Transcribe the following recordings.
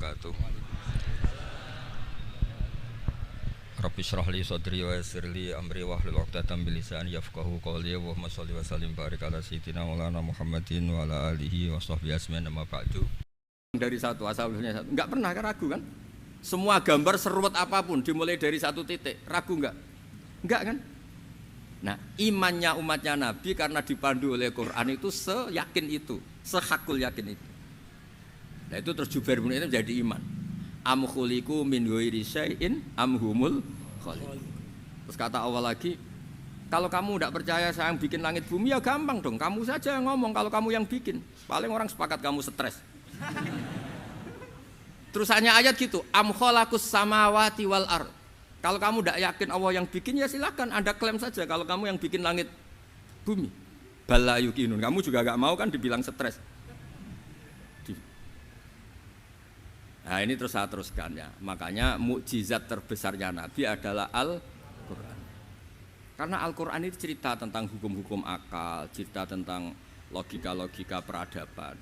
wabarakatuh. Rabbi shrah li sadri wa yassir li amri wahlul 'uqdatam min lisani yafqahu qawli wa sholli wa sallim barik ala sayyidina Maulana Muhammadin wa ala alihi wa sahbihi ajmain amma ba'du. Dari satu asalnya satu. Enggak pernah kan ragu kan? Semua gambar seruat apapun dimulai dari satu titik, ragu enggak? Enggak kan? Nah, imannya umatnya Nabi karena dipandu oleh Quran itu seyakin itu, sehakul yakin itu. Nah, itu terus Jubair bin Mut'im jadi iman. Am khuliqu min ghairi syai'in am humul khaliq. Terus kata Allah lagi, kalau kamu tidak percaya saya yang bikin langit bumi ya gampang dong, kamu saja yang ngomong kalau kamu yang bikin. Paling orang sepakat kamu stres. Terus hanya ayat gitu, am khalaqus samawati wal ard. Kalau kamu tidak yakin Allah yang bikin ya silakan Anda klaim saja kalau kamu yang bikin langit bumi. Bala yuqinun. Kamu juga enggak mau kan dibilang stres. Nah ini terus saya teruskan ya. Makanya mukjizat terbesarnya Nabi adalah Al-Quran. Karena Al-Quran itu cerita tentang hukum-hukum akal, cerita tentang logika-logika peradaban.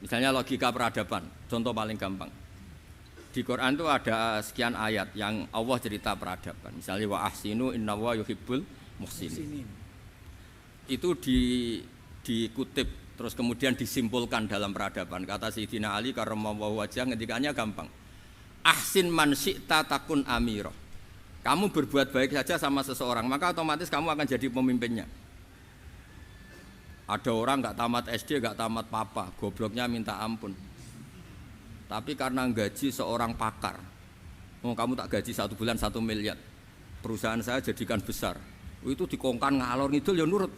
Misalnya logika peradaban, contoh paling gampang. Di Quran itu ada sekian ayat yang Allah cerita peradaban. Misalnya wa ahsinu innallaha yuhibbul muhsinin. Itu dikutip terus kemudian disimpulkan dalam peradaban. Kata Sayyidina Ali karramallahu wajhah ngendikannya gampang. Ahsin man syi'ta takun amirah. Kamu berbuat baik saja sama seseorang, maka otomatis kamu akan jadi pemimpinnya. Ada orang enggak tamat SD, enggak tamat papa, gobloknya minta ampun. Tapi karena gaji seorang pakar, kamu tak gaji 1 bulan 1 miliar, perusahaan saya jadikan besar. Itu dikongkan ngalor ngidul ya nurut.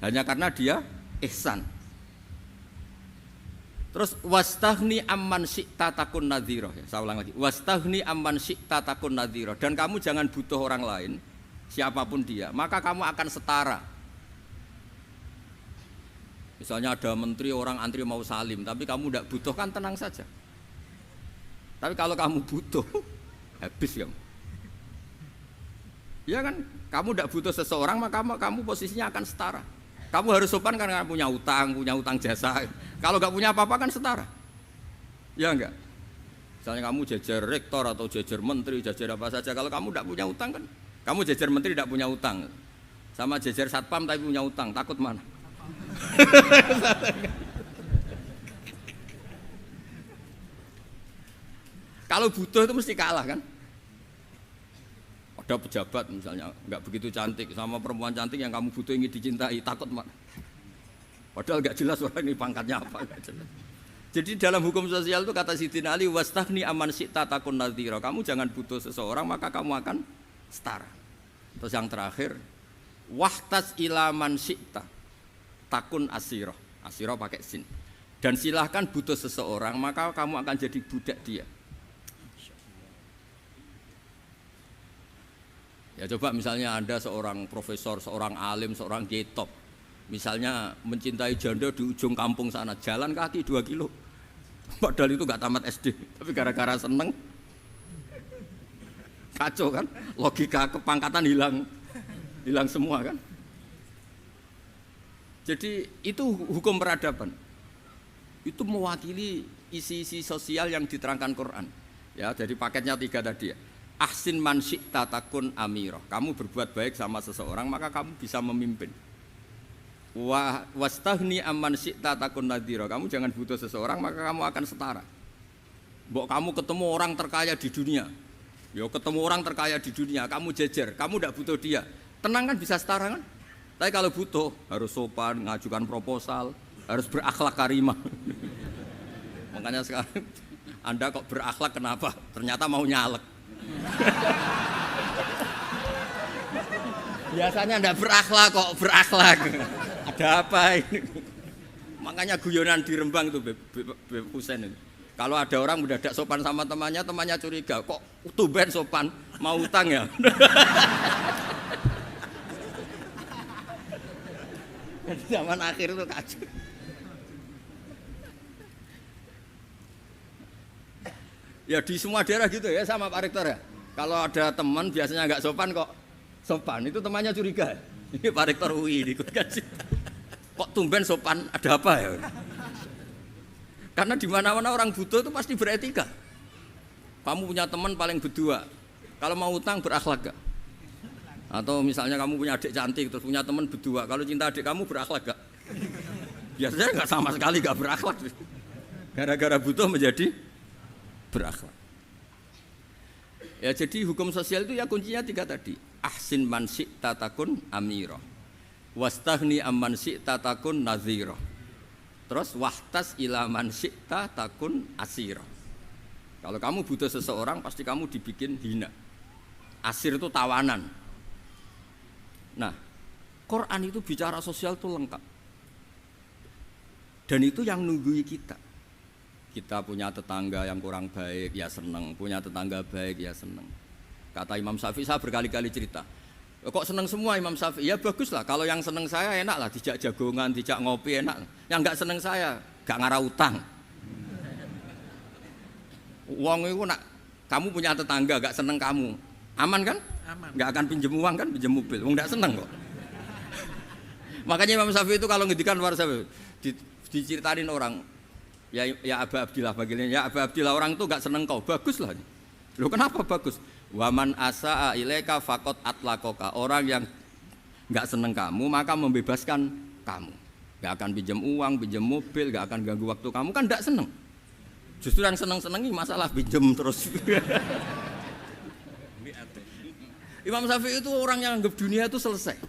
Hanya karena dia ihsan. Terus wastaghni amman syi'ta takun nadhira. Saya ulang lagi. Wastaghni amman syi'ta takun nadhira. Dan kamu jangan butuh orang lain, siapapun dia, maka kamu akan setara. Misalnya ada menteri orang antri mau salim, tapi kamu tidak butuhkan, tenang saja. Tapi kalau kamu butuh, habis kamu. Ya kan, kamu tidak butuh seseorang, maka kamu posisinya akan setara. Kamu harus sopan karena punya utang jasa. Kalau nggak punya apa-apa kan setara. Ya enggak? Misalnya kamu jajar rektor atau jajar menteri, jajar apa saja. Kalau kamu tidak punya utang kan, kamu jajar menteri tidak punya utang. Sama jajar satpam tapi punya utang, takut mana? Kalau butuh itu mesti kalah kan? Ada pejabat misalnya nggak begitu cantik sama perempuan cantik yang kamu butuh ingin dicintai, takut mana? Padahal nggak jelas orang ini pangkatnya apa. Jadi dalam hukum sosial itu kata Sayyidina Ali wastaghni amman syi'ta takun nadhira. Kamu jangan butuh seseorang maka kamu akan setara. Terus yang terakhir wahtas ila man syi'ta takun asirah. Asirah pakai sin. Dan silahkan butuh seseorang maka kamu akan jadi budak dia. Ya coba misalnya Anda seorang profesor, seorang alim, seorang kiai top. Misalnya mencintai janda di ujung kampung sana, jalan kaki 2 kilo. Padahal itu gak tamat SD, tapi gara-gara seneng kacau kan, logika kepangkatan hilang semua kan. Jadi itu hukum peradaban. Itu mewakili isi-isi sosial yang diterangkan Quran. Ya, dari paketnya 3 tadi ya. Ahsin man syi'ta takun amirah. Kamu berbuat baik sama seseorang maka kamu bisa memimpin. Wastaghni amman syi'ta takun nadhira. Kamu jangan butuh seseorang maka kamu akan setara. Mbok kamu ketemu orang terkaya di dunia. Ya ketemu orang terkaya di dunia, kamu jejer, kamu tidak butuh dia. Tenang kan bisa setara kan? Tapi kalau butuh harus sopan, ngajukan proposal, harus berakhlak karimah. Makanya sekarang Anda kok berakhlak kenapa? Ternyata mau nyalek. Biasanya ndak berakhlak kok berakhlak. Ada apa ini? Makanya guyonan di Rembang itu Beb Husain itu. Kalau ada orang mendadak sopan sama temannya, temannya curiga, kok tumben sopan, mau utang ya? Zaman akhir itu kacau. Ya di semua daerah gitu ya sama Pak Rektor ya. Kalau ada teman biasanya nggak sopan kok sopan, itu temannya curiga. Ini Pak Rektor UI ikut kaji. Kok tumben sopan, ada apa ya? Karena di mana-mana orang butuh itu pasti beretika. Kamu punya teman paling berdua, kalau mau utang berakhlak gak? Atau misalnya kamu punya adik cantik terus punya teman berdua, kalau cinta adik kamu berakhlak gak? Biasanya nggak sama sekali nggak berakhlak. Gara-gara butuh menjadi berakhlak. Ya jadi hukum sosial itu ya kuncinya 3 tadi. Ahsin man syi'ta takun amira. Wastaghni amman syi'ta takun nazira. Terus wahtas ila man syi'ta takun asira. Kalau kamu butuh seseorang pasti kamu dibikin hina. Asir itu tawanan. Nah, Quran itu bicara sosial itu lengkap. Dan itu yang nunggui kita. Kita punya tetangga yang kurang baik, ya seneng. Punya tetangga baik, ya seneng. Kata Imam Syafi'i, saya berkali-kali cerita. Kok seneng semua Imam Syafi'i? Ya bagus lah, kalau yang seneng saya enak lah. Dijak jagongan, dijak ngopi enak. Yang gak seneng saya, gak ngarah utang. Uang itu nak, kamu punya tetangga gak seneng kamu. Aman kan? Aman. Gak akan pinjem uang kan, pinjem mobil. Uang gak seneng kok. Makanya Imam Syafi'i itu kalau ngedikan luar Syafi'i, diceritain orang, ya Aba Abdillah bagiannya, ya Aba Abdillah orang itu gak seneng kau, bagus lah. Loh kenapa bagus? Waman asa'a ilaika faqad atlaqaka. Orang yang gak seneng kamu maka membebaskan kamu. Gak akan pinjam uang, pinjam mobil, gak akan ganggu waktu kamu, kan gak seneng. Justru yang seneng-senengi masalah pinjam terus. Imam Syafi'i itu orang yang anggap dunia itu selesai.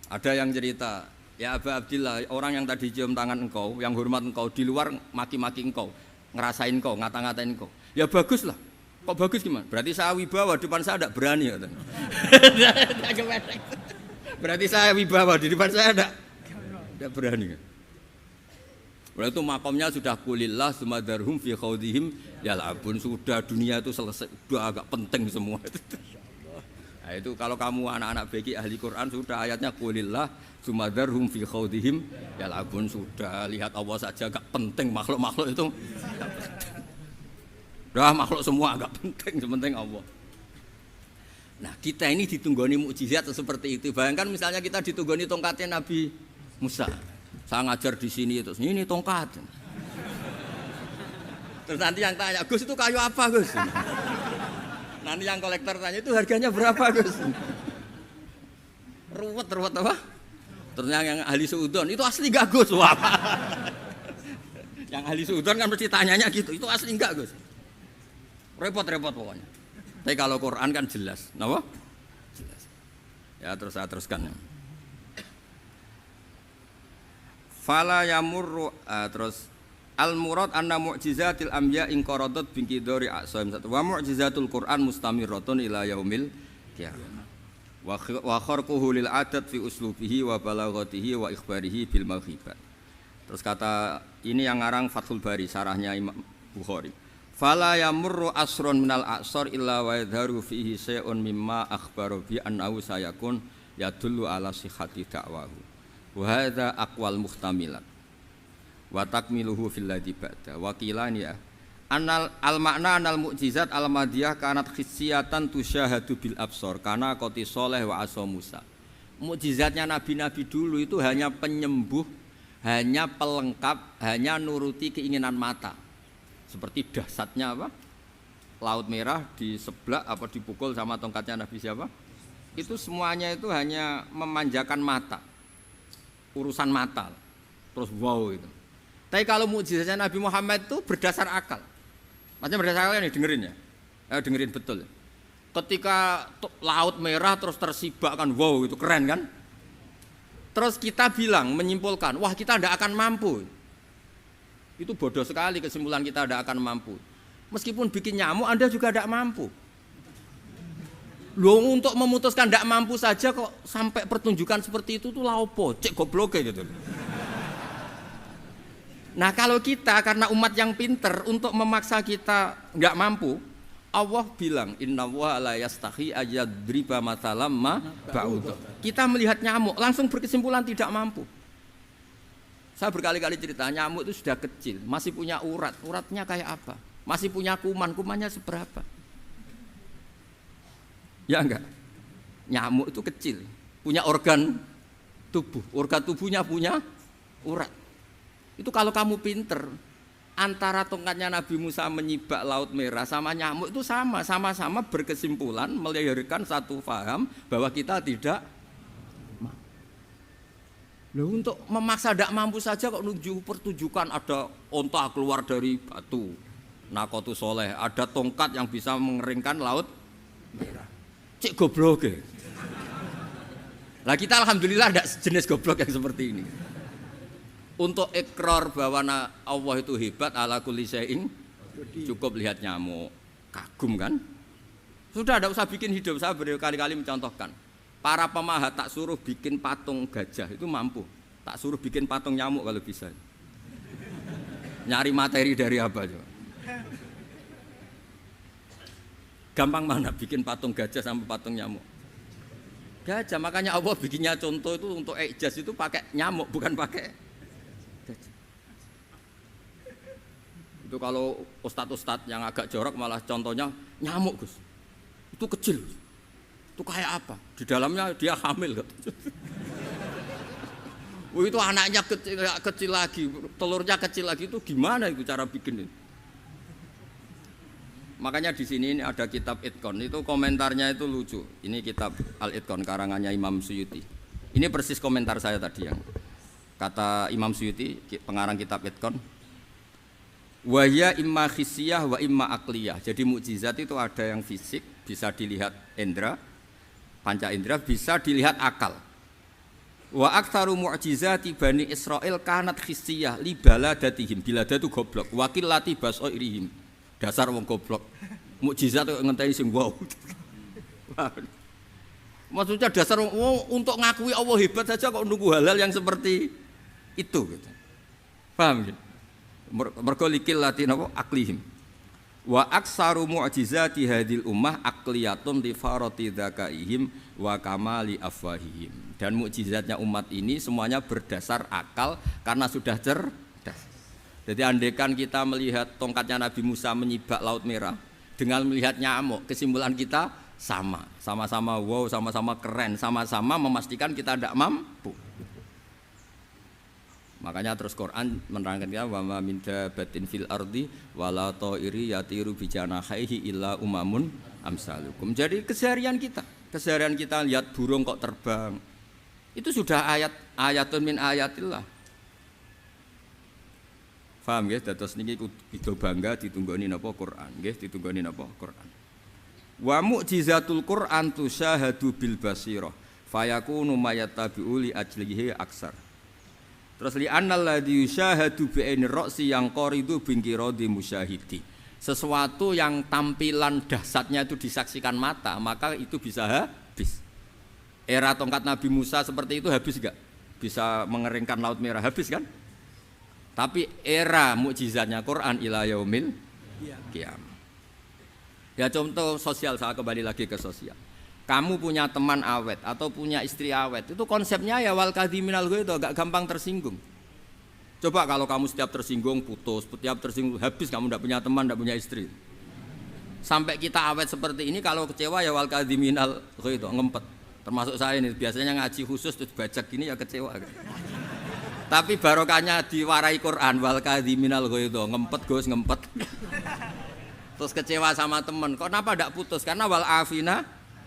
Ada yang cerita, ya Aba Abdillah, orang yang tadi cium tangan engkau, yang hormat engkau, di luar maki-maki engkau, ngerasain engkau, ngata-ngatain engkau. Ya bagus lah. Kok bagus gimana? Berarti saya wibawa, depan saya tidak berani. Berarti saya wibawa, di depan saya tidak berani. Berarti itu makomnya sudah kulillah sumadarhum fi khawdihim yal'abun. Sudah dunia itu selesai, sudah agak penting semua. Nah itu kalau kamu anak-anak beki ahli Quran sudah ayatnya kulillah sumadarhum fi khawdihim yal'abun. Sudah lihat Allah saja agak penting, makhluk-makhluk itu dah makhluk semua agak penting, sepenting Allah. Nah kita ini ditunggoni mukjizat seperti itu. Bayangkan misalnya kita ditunggoni tongkatnya Nabi Musa. Saya ngajar di sini terus ini tongkat. Terus nanti yang tanya, Gus itu kayu apa Gus? Nanti yang kolektor tanya itu harganya berapa Gus? Ruwet apa? Terus yang ahli suudon itu asli enggak Gus? Wah. Yang ahli suudon kan mesti tanyanya gitu, itu asli enggak Gus? Repot-repot pokoknya. Tapi kalau Quran kan jelas, kenapa? Jelas. Ya terus saya teruskan. Fala yamurru terus al-murad anna mu'jizatil anbiya in qaradat binqidari aqsaim wa mu'jizatul Quran mustamirratun ila yaumil qiyamah. Wa kharquhu lil adat fi uslubihi wa balaghatihi wa ikhbarihi bil mawhibat. Terus kata ini yang ngarang Fathul Bari sarahnya Imam Bukhari. Fala yamurru asrun minal aqsar illa wa yadharu fihi shay'un mimma akhbaru bi annahu sayakun yadullu ala sihhati da'wahu. Wa hadza aqwal muhtamilat. Wa takmiluhu fil ladzi ba'da. Wa qilani ya. Anal al makna anal mukjizat al madiyah kanat khissiyatan tusyahadu bil absar kana qati sholeh wa asa Musa. Mukjizatnya nabi-nabi dulu itu hanya penyembuh, hanya pelengkap, hanya nuruti keinginan mata. Seperti dahsyatnya apa? Laut Merah diseblak apa dipukul sama tongkatnya Nabi siapa? Itu semuanya itu hanya memanjakan mata. Urusan mata. Terus wow itu. Tapi kalau mukjizatnya Nabi Muhammad itu berdasar akal. Maksudnya berdasar akal nih dengerin ya. Dengerin betul. Ketika Laut Merah terus tersibak kan wow itu keren kan? Terus kita bilang menyimpulkan, wah kita tidak akan mampu. Itu bodoh sekali kesimpulan kita tidak akan mampu. Meskipun bikin nyamuk Anda juga tidak mampu. Loh untuk memutuskan tidak mampu saja kok sampai pertunjukan seperti itu tuh laopo, cek goblok gitu. Nah kalau kita karena umat yang pinter untuk memaksa kita nggak mampu, Allah bilang innallaha la yastahi ayadriba mathalam ma ba'ud. Kita melihat nyamuk langsung berkesimpulan tidak mampu. Saya berkali-kali cerita, nyamuk itu sudah kecil, masih punya urat, uratnya kayak apa? Masih punya kuman, kumannya seberapa? Ya enggak? Nyamuk itu kecil, punya organ tubuh, organ tubuhnya punya urat. Itu kalau kamu pinter, antara tongkatnya Nabi Musa menyibak Laut Merah sama nyamuk itu sama-sama berkesimpulan melahirkan satu faham bahwa kita tidak mampu. Loh, untuk memaksa tidak mampu saja kok pertunjukan ada onta keluar dari batu, Nakotu Soleh, ada tongkat yang bisa mengeringkan Laut Merah. Cik goblok ya. Lah kita alhamdulillah tidak jenis goblok yang seperti ini. Untuk ikrar bahwa Allah itu hebat ala kulli syai'in, cukup lihat nyamuk, kagum kan? Sudah tidak usah bikin hidup. Saya berkali-kali mencontohkan. Para pemahat tak suruh bikin patung gajah itu mampu. Tak suruh bikin patung nyamuk kalau bisa. Nyari materi dari apa coba? Gampang mana bikin patung gajah sampai patung nyamuk? Gajah, makanya Allah bikinnya contoh itu untuk ijaz itu pakai nyamuk bukan pakai. Itu kalau ustadz-ustadz yang agak jorok malah contohnya nyamuk Gus. Itu kecil. Itu kayak apa? Di dalamnya dia hamil. Itu anaknya kecil lagi, telurnya kecil lagi, itu gimana itu cara bikin itu? Makanya di sini ada kitab Itqon, itu komentarnya itu lucu. Ini kitab Al-Itqon karangannya Imam Suyuti. Ini persis komentar saya tadi yang kata Imam Suyuti, pengarang kitab Itqon. Wahya imma khissiyah wa imma akliyah. Jadi mukjizat itu ada yang fisik, bisa dilihat indra, panca indra, bisa dilihat akal. Wa aktsaru mu'jizati Bani Israil kanat khissiyah li baladatihim. Bilada itu goblok, wakil lati basoirihim. Dasar wong goblok. Mukjizat kok ngenteni sing wow. Maksudnya dasar untuk ngakui Allah hebat saja kok nunggu hal-hal yang seperti itu gitu. Paham gitu? Mergo likil latin apa aklihim wa aksaru mu'jizati hadil ummah akliyatun li farati dzakaihim wa kamali afwahihim. Dan mukjizatnya umat ini semuanya berdasar akal karena sudah cerdas. Jadi andaikan kita melihat tongkatnya Nabi Musa menyibak Laut Merah dengan melihat nyamuk, kesimpulan kita sama-sama wow, sama-sama keren, sama-sama memastikan kita tidak mampu. Makanya terus Quran menerangkan kita wa ma min dabatin fil ardi wala ta'iri yatiru bi janahihi illa umamun amsalukum. Jadi keseharian kita lihat burung kok terbang. Itu sudah ayatun min ayatillah. Paham nggih? Dados niki kudu bangga ditunggoni napa Quran, nggih ditunggoni napa Quran. Wa mu'jizatul Quran tusyahadu bil basirah fayakunu mayatabi'u li ajlihi aksar. Terus li annal ladzi yusyahadu bi ainir ra'si yang qaridu bin qiradi musyahidi. Sesuatu yang tampilan dahsyatnya itu disaksikan mata, maka itu bisa habis. Era tongkat Nabi Musa seperti itu habis enggak? Bisa mengeringkan Laut Merah, habis kan? Tapi era mukjizatnya Quran ila yaumil qiyamah. Ya contoh sosial, saya kembali lagi ke sosial. Kamu punya teman awet atau punya istri awet, itu konsepnya ya wal kadhiminal ghaidh, agak gampang tersinggung. Coba kalau kamu setiap tersinggung putus, setiap tersinggung habis, kamu tidak punya teman, tidak punya istri. Sampai kita awet seperti ini, kalau kecewa ya wal kadhiminal ghaidh, ngempet. Termasuk saya ini, biasanya ngaji khusus terus baca gini ya kecewa. Tapi barokahnya diwarai Quran wal kadhiminal ghaidh, ngempet Gus, ngempet. Terus kecewa sama teman, kenapa tidak putus? Karena wal afina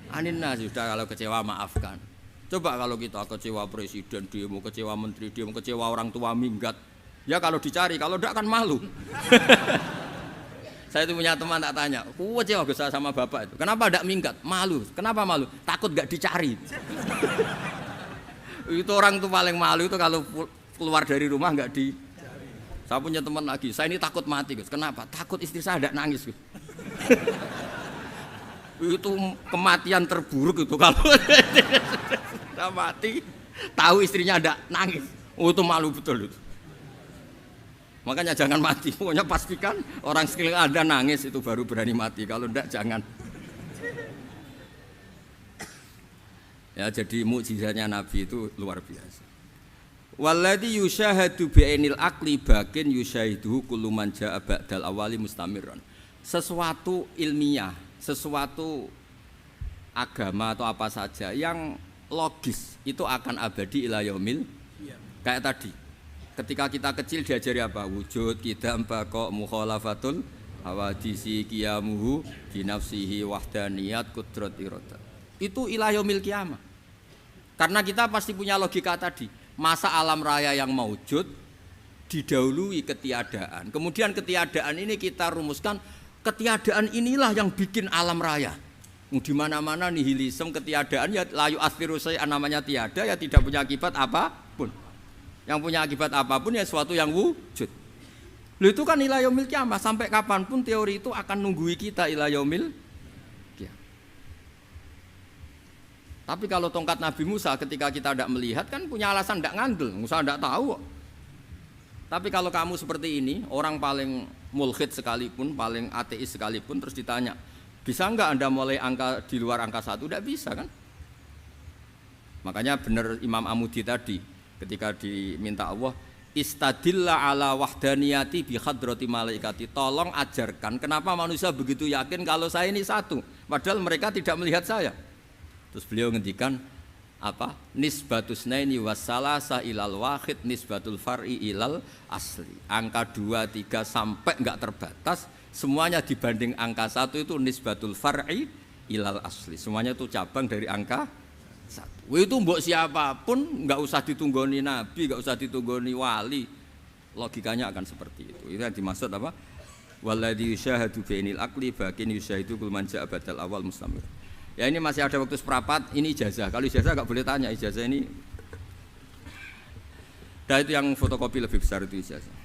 aninna, sudah kalau kecewa maafkan. Coba kalau kita kecewa presiden demo, kecewa menteri demo, kecewa orang tua minggat, ya kalau dicari, kalau tidak kan malu. Saya itu punya teman tak tanya, kecewa Gus sama bapak itu, kenapa tidak minggat? Malu. Kenapa malu? Takut gak dicari. Itu orang tuh paling malu itu kalau keluar dari rumah nggak di. Saya punya teman lagi, saya ini takut mati Gus. Kenapa? Takut istri saya tidak nangis Gus. Itu kematian terburuk itu kalau sudah mati tahu istrinya ada nangis, itu malu betul itu. Makanya jangan mati, pokoknya pastikan orang sekeliling Anda nangis itu baru berani mati, kalau enggak jangan. Ya, jadi mukjizatnya Nabi itu luar biasa. Walladzi yusyahadu bi'ainil aqli bakin yusyahiduhu kullu man jaa ba'dal awali mustamirran. Sesuatu ilmiah, sesuatu agama atau apa saja yang logis itu akan abadi ila yaumil. Kayak tadi Ketika kita kecil diajari apa? Wujud, kidam, baqo, mukhalafatul hawadisi, qiyamuhu, binafsihi, wahdaniyat, kudrat, iradah. Itu ila yaumil qiyamah. Karena kita pasti punya logika tadi. Masa alam raya yang maujud didahului ketiadaan. Kemudian ketiadaan ini kita rumuskan, ketiadaan inilah yang bikin alam raya. Di mana-mana nihilisme, ketiadaan ya layu asfiru say'an, namanya tiada ya tidak punya akibat apapun. Yang punya akibat apapun ya sesuatu yang wujud. Lalu itu kan ila yaumil qiyamah, sampai kapanpun teori itu akan nunggui kita ila yaumil qiyamah. Tapi kalau tongkat Nabi Musa ketika kita tidak melihat kan punya alasan tidak ngandel, Musa tidak tahu. Tapi kalau kamu seperti ini, orang paling mulhid sekalipun, paling ateis sekalipun, terus ditanya, bisa enggak Anda mulai angka di luar angka 1? Tidak bisa kan? Makanya benar Imam Amudi tadi, ketika diminta Allah, istadilla ala wahdaniyati bi hadrati malaikati, tolong ajarkan kenapa manusia begitu yakin kalau saya ini satu, padahal mereka tidak melihat saya. Terus beliau ngendikan apa? Nisbatus naini wassalasa ilal wahid nisbatul far'i ilal asli. Angka 2, 3 sampai enggak terbatas, semuanya dibanding angka 1 itu nisbatul far'i ilal asli. Semuanya itu cabang dari angka 1. Itu mbok siapapun enggak usah ditunggoni nabi, enggak usah ditunggoni wali. Logikanya akan seperti itu. Itu yang dimaksud apa? Walladzi yusyahadu bainil aqli bakin yusyahidu kul man ja'a badal awal mustamir. Ya ini masih ada waktu seperempat, ini ijazah. Kalau ijazah enggak boleh tanya, ijazah ini. Dan itu yang fotokopi lebih besar itu ijazah.